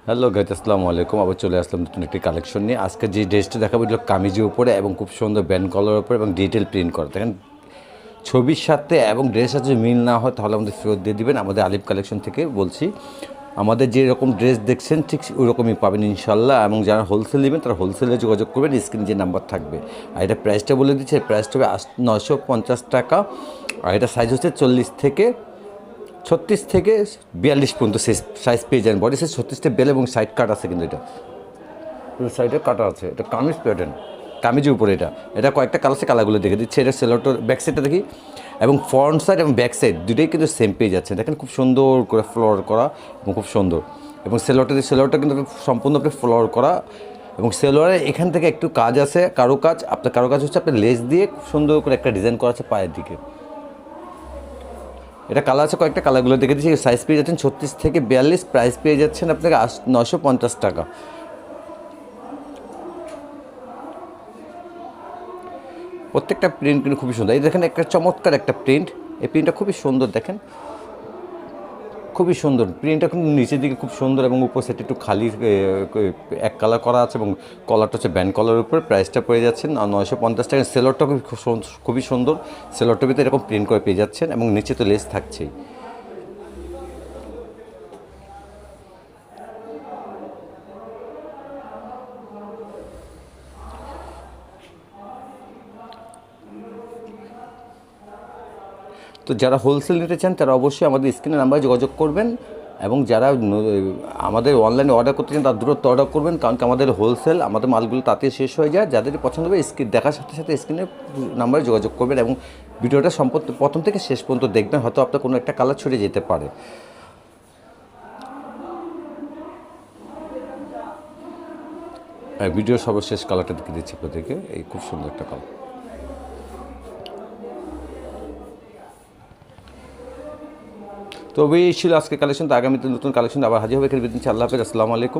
Hello guys, আসসালামু আলাইকুম। আবার চলে আসলাম নতুন একটি কালেকশন নিয়ে। আজকে যে ড্রেসটা দেখাবো এগুলো কামিজের উপরে এবং খুব সুন্দর ব্যান্ড কলার উপরে এবং ডিটেল প্রিন্ট করা। দেখেন ছবির সাথে এবং ড্রেসের সাথে যদি মিল না হয় তাহলে আমাদের ফেরত দিয়ে দিবেন। আমাদের আলিফ কালেকশন থেকে বলছি, আমাদের যে রকম ড্রেস দেখছেন ঠিক ওই রকমই পাবেন ইনশাল্লাহ। এবং যারা হোলসেল নেবেন তারা হোলসেলে যোগাযোগ করবেন, স্ক্রিনে যে নাম্বার থাকবে। আর এটা প্রাইসটা বলে দিচ্ছে, প্রাইসটা হবে 950 টাকা। আর এটা সাইজ হচ্ছে 40 থেকে 36 থেকে 42 পর্যন্ত সাইজ পেয়ে যান। বডি সাইজ 36 থেকে 42 এবং সাইড কাট আছে, কিন্তু এটা সাইডে কাটা আছে। এটা কামিজ প্যাটার্ন, কামিজের উপরে এটা এটা কয়েকটা কালার আছে, কালারগুলো দেখে দিচ্ছে। এটা সেলোটার ব্যাক সাইডটা দেখি, এবং ফ্রন্ট সাইড এবং ব্যাক সাইড দুটোই কিন্তু সেম পেয়ে যাচ্ছে। দেখেন খুব সুন্দর করে ফ্লোর করা এবং খুব সুন্দর। এবং সেলোয়ারটা কিন্তু সম্পূর্ণ আপনি ফ্লোর করা, এবং সেলোয়ারে এখান থেকে একটু কাজ আছে, কারো কাজ হচ্ছে আপনার লেস দিয়ে খুব সুন্দর করে একটা ডিজাইন করা আছে পায়ের দিকে। এটা কালার আছে কয়েকটা, কালারগুলো দেখে দিচ্ছি। সাইজ পেয়ে যাচ্ছেন 36 থেকে 42, প্রাইস পেয়ে যাচ্ছেন আপনাকে 950 টাকা। প্রত্যেকটা প্রিন্ট কিন্তু খুবই সুন্দর। এই দেখেন একটা চমৎকার একটা প্রিন্ট, এই প্রিন্টটা খুবই সুন্দর। দেখেন খুবই সুন্দর প্রিন্টটা, কিন্তু নিচের দিকে খুব সুন্দর এবং উপর সেট একটু খালি এক কালার করা আছে, এবং কলারটা হচ্ছে ব্যান্ড কলারের উপরে। প্রাইসটা পেয়ে যাচ্ছেন 950 টাকা। সেলোয়ারটা খুবই সুন্দর, সেলোয়ারটার ভিতরে এরকম প্রিন্ট করে পেয়ে যাচ্ছেন, এবং নিচে তো লেস থাকছেই। তো যারা হোলসেল নিতে চান তারা অবশ্যই আমাদের স্ক্রিনের নাম্বারে যোগাযোগ করবেন, এবং যারা আমাদের অনলাইনে অর্ডার করতে চান তারা দ্রুত অর্ডার করবেন, কারণ কি আমাদের হোলসেল, আমাদের মালগুলো তাতে শেষ হয়ে যায়। যাদের পছন্দ হবে স্ক্রিন দেখার সাথে সাথে স্ক্রিনের নাম্বারে যোগাযোগ করবেন, এবং ভিডিওটা প্রথম থেকে শেষ পর্যন্ত দেখবেন। হয়তো আপনার কোনো একটা কালার ছড়ে যেতে পারে। ভিডিওর সর্বশেষ কালারটা দেখে দিচ্ছি আপনাদেরকে, এই খুব সুন্দর একটা কালার। তবে এই ছিল আজকে কালেকশন। তো আগামীতে নতুন কালেকশন আবার হাজির হবে। এখানে বিদিন, আল্লাহ হাফেজ, আসসালামু আলাইকুম।